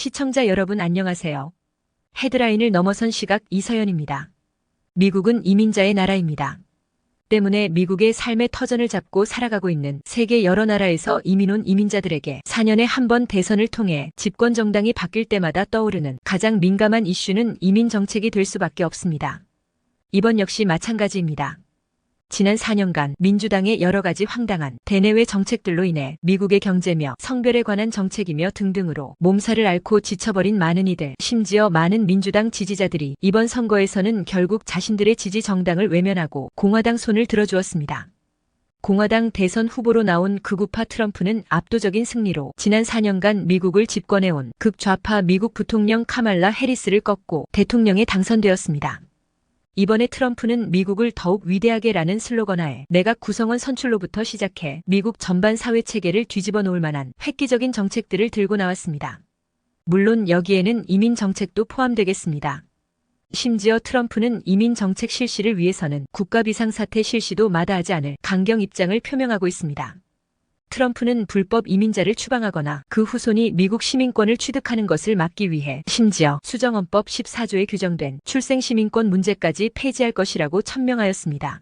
시청자 여러분 안녕하세요. 헤드라인을 넘어선 시각 이서연입니다. 미국은 이민자의 나라입니다. 때문에 미국의 삶의 터전을 잡고 살아가고 있는 세계 여러 나라에서 이민 온 이민자들에게 4년에 한 번 대선을 통해 집권 정당이 바뀔 때마다 떠오르는 가장 민감한 이슈는 이민 정책이 될 수밖에 없습니다. 이번 역시 마찬가지입니다. 지난 4년간 민주당의 여러 가지 황당한 대내외 정책들로 인해 미국의 경제며 성별에 관한 정책이며 등등으로 몸살을 앓고 지쳐버린 많은 이들, 심지어 많은 민주당 지지자들이 이번 선거에서는 결국 자신들의 지지 정당을 외면하고 공화당 손을 들어주었습니다. 공화당 대선 후보로 나온 극우파 트럼프는 압도적인 승리로 지난 4년간 미국을 집권해온 극좌파 미국 부통령 카말라 해리스를 꺾고 대통령에 당선되었습니다. 이번에 트럼프는 미국을 더욱 위대하게라는 슬로건하에 내각 구성원 선출로부터 시작해 미국 전반 사회 체계를 뒤집어 놓을 만한 획기적인 정책들을 들고 나왔습니다. 물론 여기에는 이민 정책도 포함되겠습니다. 심지어 트럼프는 이민 정책 실시를 위해서는 국가 비상사태 실시도 마다하지 않을 강경 입장을 표명하고 있습니다. 트럼프는 불법 이민자를 추방하거나 그 후손이 미국 시민권을 취득하는 것을 막기 위해 심지어 수정헌법 14조에 규정된 출생시민권 문제까지 폐지할 것이라고 천명하였습니다.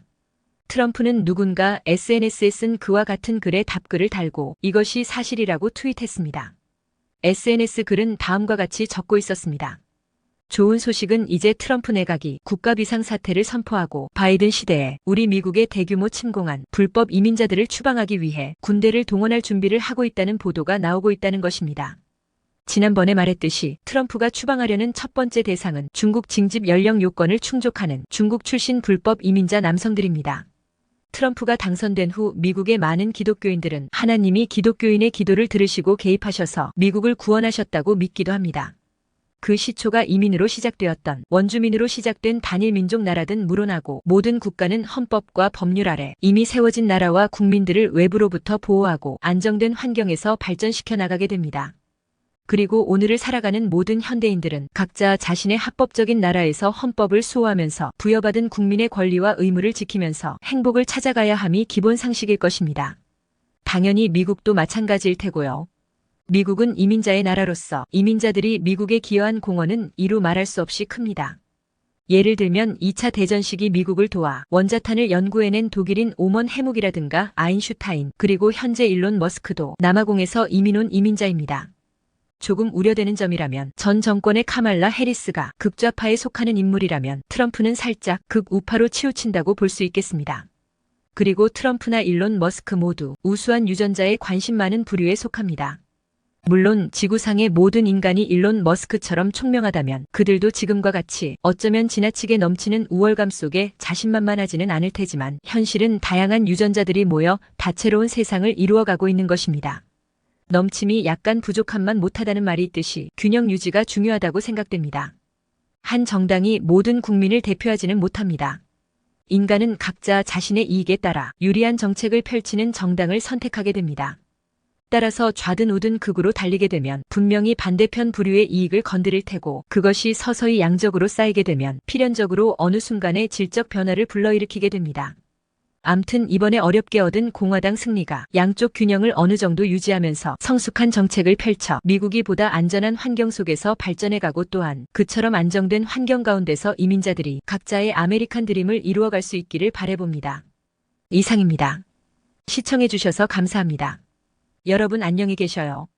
트럼프는 누군가 SNS에 쓴 그와 같은 글에 답글을 달고 이것이 사실이라고 트윗했습니다. SNS 글은 다음과 같이 적고 있었습니다. 좋은 소식은 이제 트럼프 내각이 국가 비상사태를 선포하고 바이든 시대에 우리 미국의 대규모 침공한 불법 이민자들을 추방하기 위해 군대를 동원할 준비를 하고 있다는 보도가 나오고 있다는 것입니다. 지난번에 말했듯이 트럼프가 추방하려는 첫 번째 대상은 중국 징집 연령 요건을 충족하는 중국 출신 불법 이민자 남성들입니다. 트럼프가 당선된 후 미국의 많은 기독교인들은 하나님이 기독교인의 기도를 들으시고 개입하셔서 미국을 구원하셨다고 믿기도 합니다. 그 시초가 이민으로 시작되었던 원주민으로 시작된 단일 민족 나라든 물론하고 모든 국가는 헌법과 법률 아래 이미 세워진 나라와 국민들을 외부로부터 보호하고 안정된 환경에서 발전시켜 나가게 됩니다. 그리고 오늘을 살아가는 모든 현대인들은 각자 자신의 합법적인 나라에서 헌법을 수호하면서 부여받은 국민의 권리와 의무를 지키면서 행복을 찾아가야 함이 기본 상식일 것입니다. 당연히 미국도 마찬가지일 테고요. 미국은 이민자의 나라로서 이민자들이 미국에 기여한 공헌은 이루 말할 수 없이 큽니다. 예를 들면 2차 대전 시기 미국을 도와 원자탄을 연구해낸 독일인 오먼 해묵이라든가 아인슈타인 그리고 현재 일론 머스크도 남아공에서 이민 온 이민자입니다. 조금 우려되는 점이라면 전 정권의 카말라 해리스가 극좌파에 속하는 인물이라면 트럼프는 살짝 극우파로 치우친다고 볼 수 있겠습니다. 그리고 트럼프나 일론 머스크 모두 우수한 유전자에 관심 많은 부류에 속합니다. 물론 지구상의 모든 인간이 일론 머스크처럼 총명하다면 그들도 지금과 같이 어쩌면 지나치게 넘치는 우월감 속에 자신만만하지는 않을 테지만 현실은 다양한 유전자들이 모여 다채로운 세상을 이루어가고 있는 것입니다. 넘침이 약간 부족함만 못하다는 말이 있듯이 균형 유지가 중요하다고 생각됩니다. 한 정당이 모든 국민을 대표하지는 못합니다. 인간은 각자 자신의 이익에 따라 유리한 정책을 펼치는 정당을 선택하게 됩니다. 따라서 좌든 우든 극으로 달리게 되면 분명히 반대편 부류의 이익을 건드릴 테고 그것이 서서히 양적으로 쌓이게 되면 필연적으로 어느 순간에 질적 변화를 불러일으키게 됩니다. 암튼 이번에 어렵게 얻은 공화당 승리가 양쪽 균형을 어느 정도 유지하면서 성숙한 정책을 펼쳐 미국이 보다 안전한 환경 속에서 발전해가고 또한 그처럼 안정된 환경 가운데서 이민자들이 각자의 아메리칸 드림을 이루어갈 수 있기를 바라봅니다. 이상입니다. 시청해주셔서 감사합니다. 여러분 안녕히 계셔요.